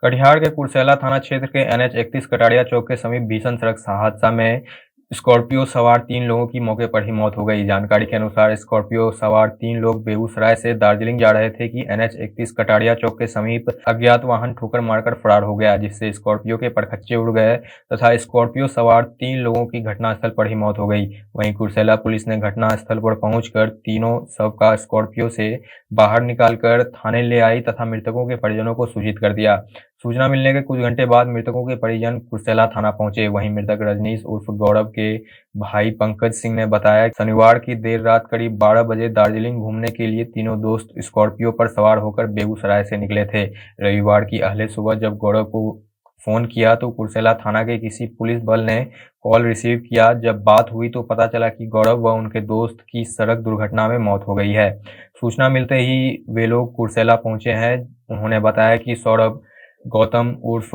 कटिहार के कुर्सेला थाना क्षेत्र के NH 31 कटारिया चौक के समीप भीषण सड़क हादसा में स्कॉर्पियो सवार 3 लोगों की मौके पर ही मौत हो गई। जानकारी के अनुसार स्कॉर्पियो सवार 3 लोग बेगूसराय से दार्जिलिंग जा रहे थे कि NH 31 कटारिया चौक के समीप अज्ञात वाहन ठोकर मारकर फरार हो गया, जिससे स्कॉर्पियो के परखच्चे उड़ गए तथा स्कॉर्पियो सवार 3 लोगों की घटनास्थल पर ही मौत हो गई। वहीं कुर्सेला पुलिस ने घटनास्थल पर पहुंचकर तीनों शव का स्कॉर्पियो से बाहर निकालकर थाने ले आई तथा मृतकों के परिजनों को सूचित कर दिया। सूचना मिलने के कुछ घंटे बाद मृतकों के परिजन कुर्सेला थाना पहुंचे। वहीं मृतक रजनीश उर्फ गौरव के भाई पंकज सिंह ने बताया कि शनिवार की देर रात करीब 12 बजे दार्जिलिंग घूमने के लिए तीनों दोस्त स्कॉर्पियो पर सवार होकर बेगूसराय से निकले थे। रविवार की अहले सुबह जब गौरव को फोन किया तो कुर्सेला थाना के किसी पुलिस बल ने कॉल रिसीव किया। जब बात हुई तो पता चला कि गौरव व उनके दोस्त की सड़क दुर्घटना में मौत हो गई है। सूचना मिलते ही वे लोग कुर्सेला पहुंचे हैं। उन्होंने बताया कि सौरभ गौतम उर्फ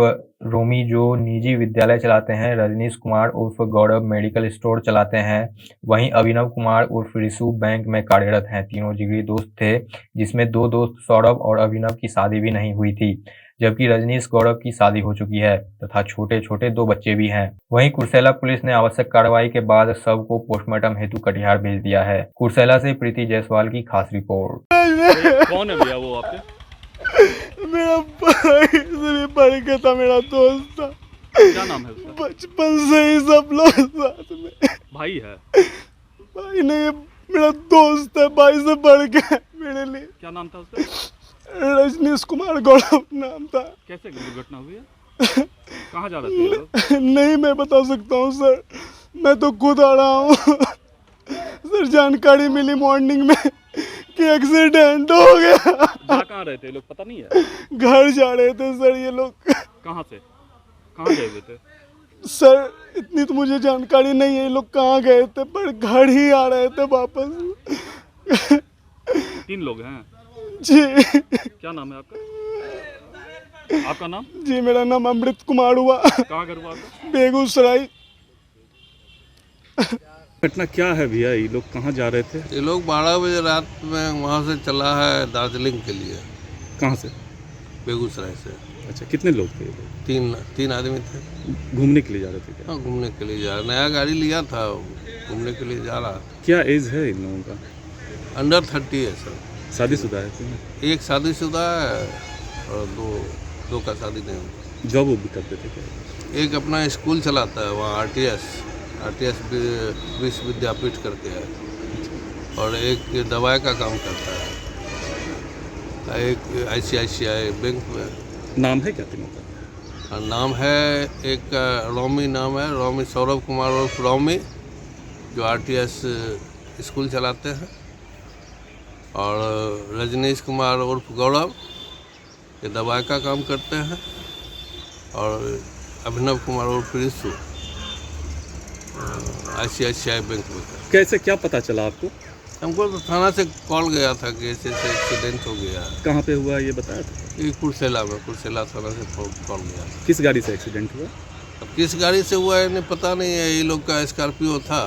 रोमी जो निजी विद्यालय चलाते हैं, रजनीश कुमार उर्फ गौरव मेडिकल स्टोर चलाते हैं, वहीं अभिनव कुमार उर्फ ऋषु बैंक में कार्यरत हैं। तीनों जिगरी दोस्त थे, जिसमें 2 दोस्त सौरभ और अभिनव की शादी भी नहीं हुई थी, जबकि रजनीश गौरव की शादी हो चुकी है तथा छोटे छोटे 2 बच्चे भी हैं। वहीं कुर्सेला पुलिस ने आवश्यक कार्रवाई के बाद शव को पोस्टमार्टम हेतु कटिहार भेज दिया है। कुर्सेला से प्रीति जायसवाल की खास रिपोर्ट। कौन है भैया वो आपके? मेरा भाई से पढ़ के था, मेरा दोस्त था। क्या नाम है उसका? बचपन से ही सब लोग साथ में। भाई है? भाई नहीं, मेरा दोस्त है, भाई से बढ़ के मेरे लिए। क्या नाम था उसका? रजनीश कुमार गौरव नाम था। कैसे दुर्घटना हुई है? कहाँ जा रहे थे ये लोग? नहीं मैं बता सकता हूँ सर, मैं तो खुद आ रहा हूँ। सर जानकारी मिली मॉर्निंग में कि एक्सीडेंट हो गया। जा कहाँ रहे थे ये लोग पता नहीं है? घर जा रहे थे सर ये लोग। कहाँ से? कहाँ गए हुए थे? सर इतनी तो मुझे जानकारी नहीं है ये लोग कहाँ गए थे, पर घर ही आ रहे थे वापस। 3 लोग हैं जी। क्या नाम है आपका? आपका नाम? जी मेरा नाम अमृत कुमार हुआ। कहाँ घर हुआ आपका? बेगूसराय। घटना क्या है भैया? ये लोग कहाँ जा रहे थे? ये लोग 12 बजे रात में वहाँ से चला है दार्जिलिंग के लिए। कहाँ से? बेगूसराय से। अच्छा, कितने लोग थे ये लोग? तीन आदमी थे। घूमने के लिए जा रहे थे क्या? हाँ घूमने के लिए जा रहा, नया गाड़ी लिया था, घूमने के लिए जा रहा था। क्या एज है इन लोगों का? अंडर 30 है सर। शादीशुदा है तीनों? एक शादीशुदा है और दो का शादी नहीं हुई। जॉब भी करते थे क्या? एक अपना स्कूल चलाता है वहाँ RTS विश्वविद्यापीठ करके है, और एक दवाई का काम करता है, एक ICICI बैंक में। नाम है क्या तीनों का? और नाम है एक रोमी नाम है, रोमी सौरभ कुमार उर्फ रोमी जो RTS स्कूल चलाते हैं, और रजनीश कुमार उर्फ गौरव ये दवाई का काम करते हैं, और अभिनव कुमार उर्फ ऋषु ICICI बैंक में। कैसे क्या पता चला आपको? हमको तो थाना से कॉल गया था कि ऐसे एक्सीडेंट हो गया है। कहाँ पे हुआ ये बताया था? ये कुर्सेला थाना से कॉल गया था। किस गाड़ी से एक्सीडेंट हुआ? अब किस गाड़ी से हुआ है नहीं पता नहीं है। ये लोग का स्कॉर्पियो था।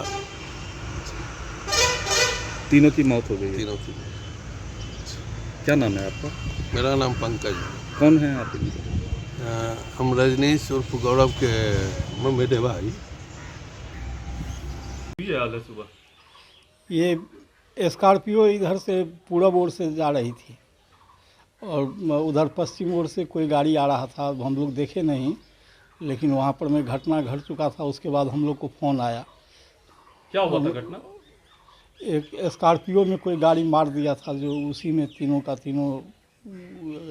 तीनों की मौत हो गई? तीनों की। क्या नाम है आपका? मेरा नाम पंकज है। कौन है आप? हम रजनीश उर्फ गौरव के मेरे भाई। सुबह ये स्कॉर्पियो इधर से पूरब ओर से जा रही थी और उधर पश्चिम ओर से कोई गाड़ी आ रहा था। हम लोग देखे नहीं, लेकिन वहाँ पर में घटना घट चुका था। उसके बाद हम लोग को फ़ोन आया। क्या हुआ था घटना? एक स्कॉर्पियो में कोई गाड़ी मार दिया था, जो उसी में तीनों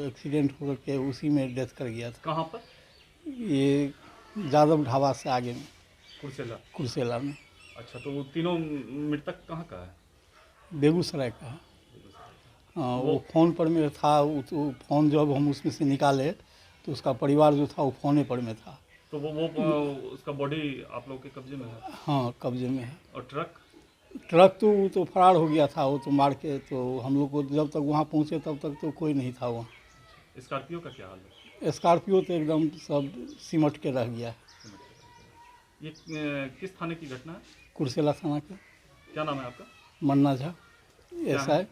एक्सीडेंट होकर के उसी में डेथ कर गया था। कहाँ पर? ये जादव ढाबा से आगे में, कुर्सेला में। अच्छा, तो वो तीनों मृतक कहाँ का है? बेगूसराय का है। हाँ, वो फ़ोन पर में था। वो फ़ोन जब हम उसमें से निकाले तो उसका परिवार जो था वो फ़ोने पर में था। तो वो उसका बॉडी आप लोग के कब्जे में है? हाँ कब्जे में है। और ट्रक तो फरार हो गया था। वो तो मार के, तो हम लोग को जब तक वहाँ पहुँचे तब तक तो कोई नहीं था वहाँ। स्कॉर्पियो का क्या हाल है? स्कॉर्पियो तो एकदम सब सिमट के रह गया। ये किस थाने की घटना है? कुर्सेला थाना के। क्या नाम है आपका? मन्ना झा SI।